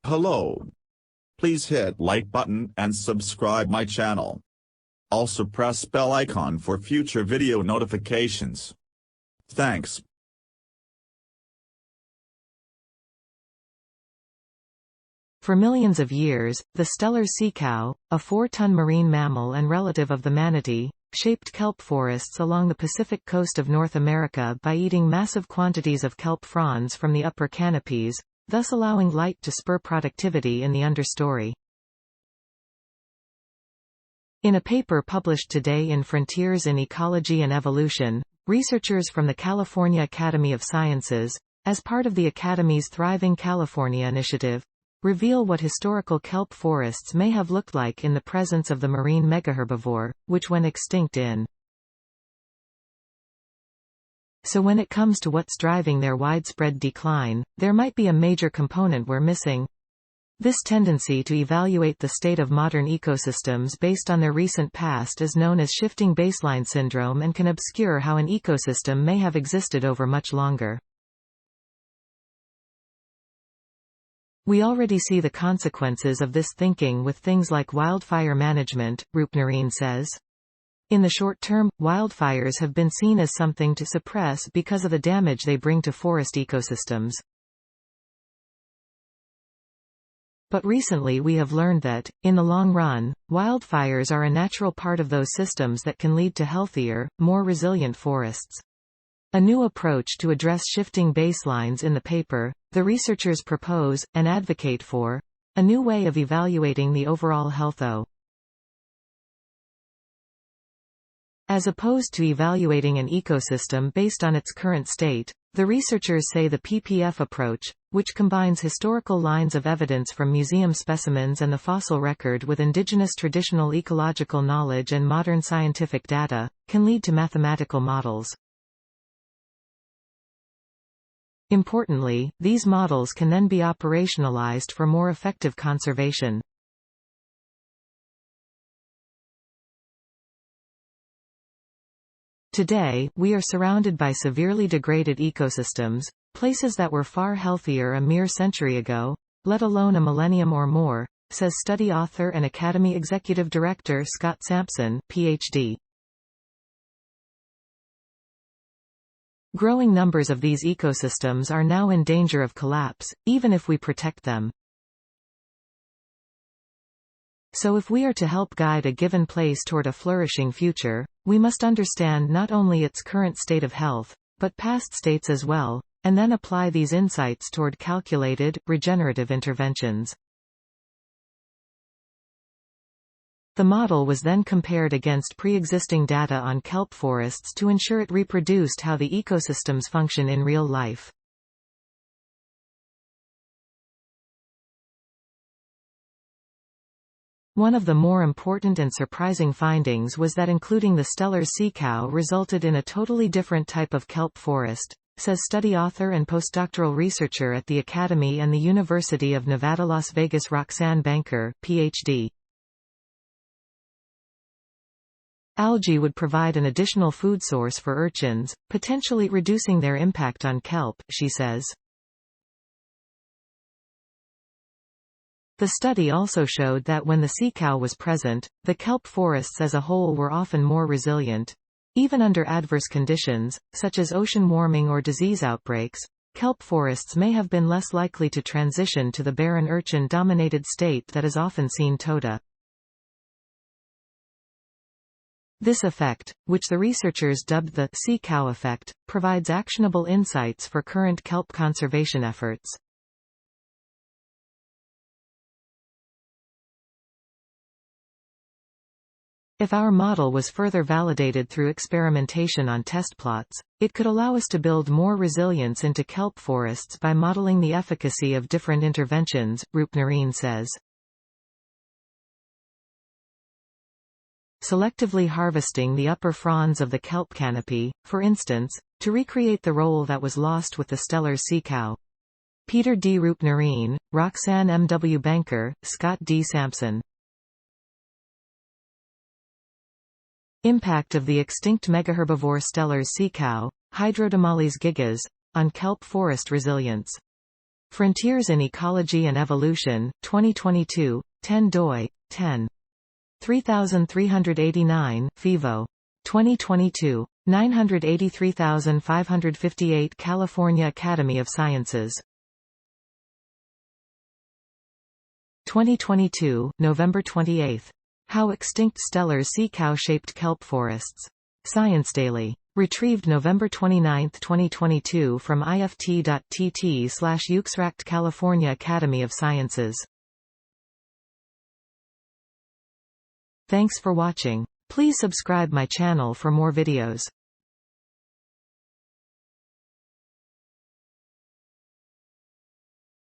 Hello. Please hit like button and subscribe my channel. Also press bell icon for future video notifications. Thanks. For millions of years, the Steller sea cow, a 4-ton marine mammal and relative of the manatee, shaped kelp forests along the Pacific coast of North America by eating massive quantities of kelp fronds from the upper canopies, thus allowing light to spur productivity in the understory. In a paper published today in Frontiers in Ecology and Evolution, researchers from the California Academy of Sciences, as part of the Academy's Thriving California Initiative, reveal what historical kelp forests may have looked like in the presence of the marine megaherbivore, which went extinct in. So when it comes to what's driving their widespread decline, there might be a major component we're missing. This tendency to evaluate the state of modern ecosystems based on their recent past is known as shifting baseline syndrome and can obscure how an ecosystem may have existed over much longer. We already see the consequences of this thinking with things like wildfire management, Roopnarine says. In the short term, wildfires have been seen as something to suppress because of the damage they bring to forest ecosystems. But recently we have learned that, in the long run, wildfires are a natural part of those systems that can lead to healthier, more resilient forests. A new approach to address shifting baselines in the paper, the researchers propose, and advocate for, a new way of evaluating the overall health of. As opposed to evaluating an ecosystem based on its current state, the researchers say the PPF approach, which combines historical lines of evidence from museum specimens and the fossil record with indigenous traditional ecological knowledge and modern scientific data, can lead to mathematical models. Importantly, these models can then be operationalized for more effective conservation. Today, we are surrounded by severely degraded ecosystems, places that were far healthier a mere century ago, let alone a millennium or more, says study author and Academy Executive Director Scott Sampson, Ph.D. Growing numbers of these ecosystems are now in danger of collapse, even if we protect them. So if we are to help guide a given place toward a flourishing future, we must understand not only its current state of health, but past states as well, and then apply these insights toward calculated, regenerative interventions. The model was then compared against pre-existing data on kelp forests to ensure it reproduced how the ecosystems function in real life. One of the more important and surprising findings was that including the Steller sea cow resulted in a totally different type of kelp forest, says study author and postdoctoral researcher at the Academy and the University of Nevada, Las Vegas Roxanne Banker, Ph.D. Algae would provide an additional food source for urchins, potentially reducing their impact on kelp, she says. The study also showed that when the sea cow was present, the kelp forests as a whole were often more resilient. Even under adverse conditions, such as ocean warming or disease outbreaks, kelp forests may have been less likely to transition to the barren urchin-dominated state that is often seen today. This effect, which the researchers dubbed the sea cow effect, provides actionable insights for current kelp conservation efforts. If our model was further validated through experimentation on test plots, it could allow us to build more resilience into kelp forests by modeling the efficacy of different interventions, Roopnarine says. Selectively harvesting the upper fronds of the kelp canopy, for instance, to recreate the role that was lost with the Steller sea cow. Peter D. Roopnarine, Roxanne M. W. Banker, Scott D. Sampson. Impact of the extinct megaherbivore Steller sea cow, Hydrodomales gigas, on kelp forest resilience. Frontiers in Ecology and Evolution, 2022, 10 doi, 10. 3389, FIVO. 2022. 983558 California Academy of Sciences. 2022, November 28. How Extinct Steller Sea Cow-Shaped Kelp Forests. Science Daily. Retrieved November 29, 2022 from ift.tt/UXRACT California Academy of Sciences. Thanks for watching. Please subscribe my channel for more videos.